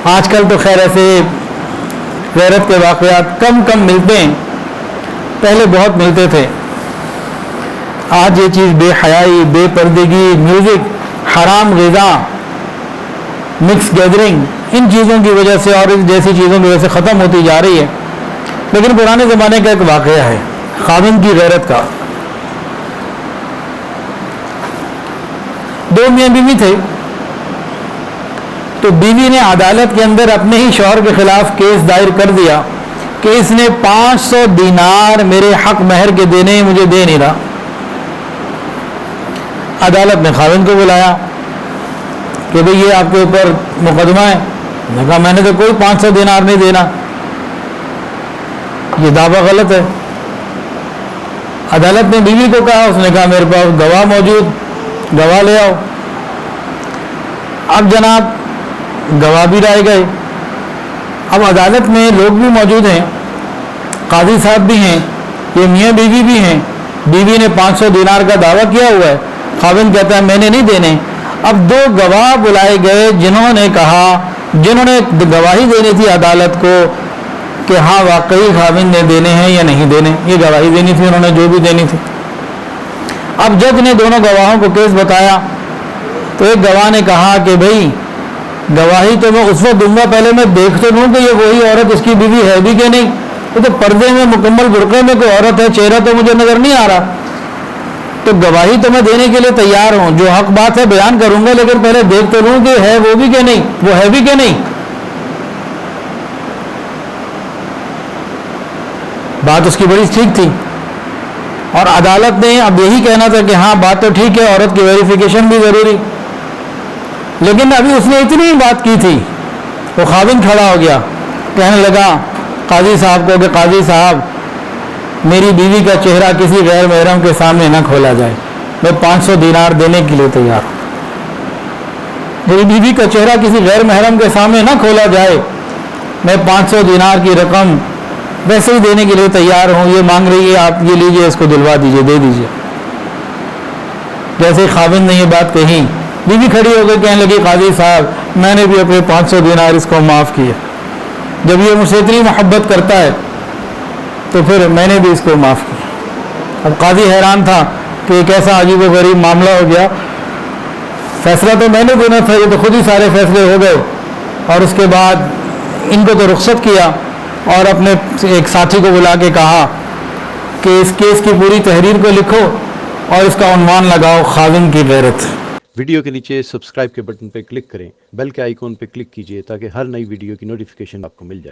آج کل تو خیر ایسے غیرت کے واقعات کم ملتے ہیں، پہلے بہت ملتے تھے۔ آج یہ چیز بے حیائی، بے پردگی، میوزک، حرام غذا، مکس گیدرنگ، ان چیزوں کی وجہ سے اور اس جیسی چیزوں کی وجہ سے ختم ہوتی جا رہی ہے۔ لیکن پرانے زمانے کا ایک واقعہ ہے خاوند کی غیرت کا۔ دو میاں بیوی تھے، تو بیوی نے عدالت کے اندر اپنے ہی شوہر کے خلاف کیس دائر کر دیا کہ اس نے 500 دینار میرے حق مہر کے دینے مجھے دے نہیں رہا۔ عدالت نے خاوند کو بلایا کہ بھئی یہ آپ کے اوپر مقدمہ ہے۔ میں کہا میں نے تو کوئی 500 دینار نہیں دینا، یہ دعویٰ غلط ہے۔ عدالت نے بیوی کو کہا، اس نے کہا میرے پاس گواہ موجود، گواہ لے آؤ۔ اب جناب گواہ بھی لائے گئے۔ اب عدالت میں لوگ بھی موجود ہیں، قاضی صاحب بھی ہیں، یہ میاں بیوی بھی ہیں۔ بیوی نے 500 دینار کا دعویٰ کیا ہوا ہے، خاوند کہتا ہے میں نے نہیں دینے۔ اب دو گواہ بلائے گئے جنہوں نے کہا، جنہوں نے گواہی دینی تھی عدالت کو کہ ہاں واقعی خاوند نے دینے ہیں یا نہیں دینے، یہ گواہی دینی تھی انہوں نے جو بھی دینی تھی۔ اب جج نے دونوں گواہوں کو کیس بتایا تو ایک گواہ نے کہا کہ بھئی گواہی تو میں اس وقت دوں گا، پہلے میں دیکھ تو لوں کہ یہ وہی عورت اس کی بیوی ہے بھی کہ نہیں۔ وہ تو پردے میں مکمل برقعے میں کوئی عورت ہے، چہرہ تو مجھے نظر نہیں آ رہا، تو گواہی تو میں دینے کے لیے تیار ہوں، جو حق بات ہے بیان کروں گا، لیکن پہلے دیکھ تو لوں کہ ہے وہ بھی کہ نہیں، وہ ہے بھی کہ نہیں۔ بات اس کی بڑی ٹھیک تھی، اور عدالت نے اب یہی کہنا تھا کہ ہاں بات تو ٹھیک ہے، عورت کی ویریفیکیشن بھی ضروری، لیکن ابھی اس نے اتنی ہی بات کی تھی، وہ خاوند کھڑا ہو گیا، کہنے لگا قاضی صاحب کو کہ قاضی صاحب میری بیوی کا چہرہ کسی غیر محرم کے سامنے نہ کھولا جائے، میں 500 دینار دینے کے لیے تیار ہوں۔ میری بیوی کا چہرہ کسی غیر محرم کے سامنے نہ کھولا جائے، میں 500 دینار کی رقم ویسے ہی دینے کے لیے تیار ہوں، یہ مانگ رہی ہے آپ یہ لیجئے، اس کو دلوا دیجئے، دے دیجئے۔ جیسے خاوند نے یہ بات کہی، بیوی کھڑی ہو گئی، کہنے لگی قاضی صاحب میں نے بھی اپنے 500 دینار اس کو معاف کیے، جب یہ مجھ سے اتنی محبت کرتا ہے تو پھر میں نے بھی اس کو معاف کیا۔ اب قاضی حیران تھا کہ ایک ایسا عجیب و غریب معاملہ ہو گیا، فیصلہ تو میں نے دینا تھا، یہ تو خود ہی سارے فیصلے ہو گئے۔ اور اس کے بعد ان کو تو رخصت کیا اور اپنے ایک ساتھی کو بلا کے کہا کہ اس کیس کی پوری تحریر کو لکھو اور اس کا عنوان لگاؤ خاوند کی غیرت۔ ویڈیو کے نیچے سبسکرائب کے بٹن پہ کلک کریں، بیل کے آئیکن پہ کلک کیجئے تاکہ ہر نئی ویڈیو کی نوٹیفیکیشن آپ کو مل جائے۔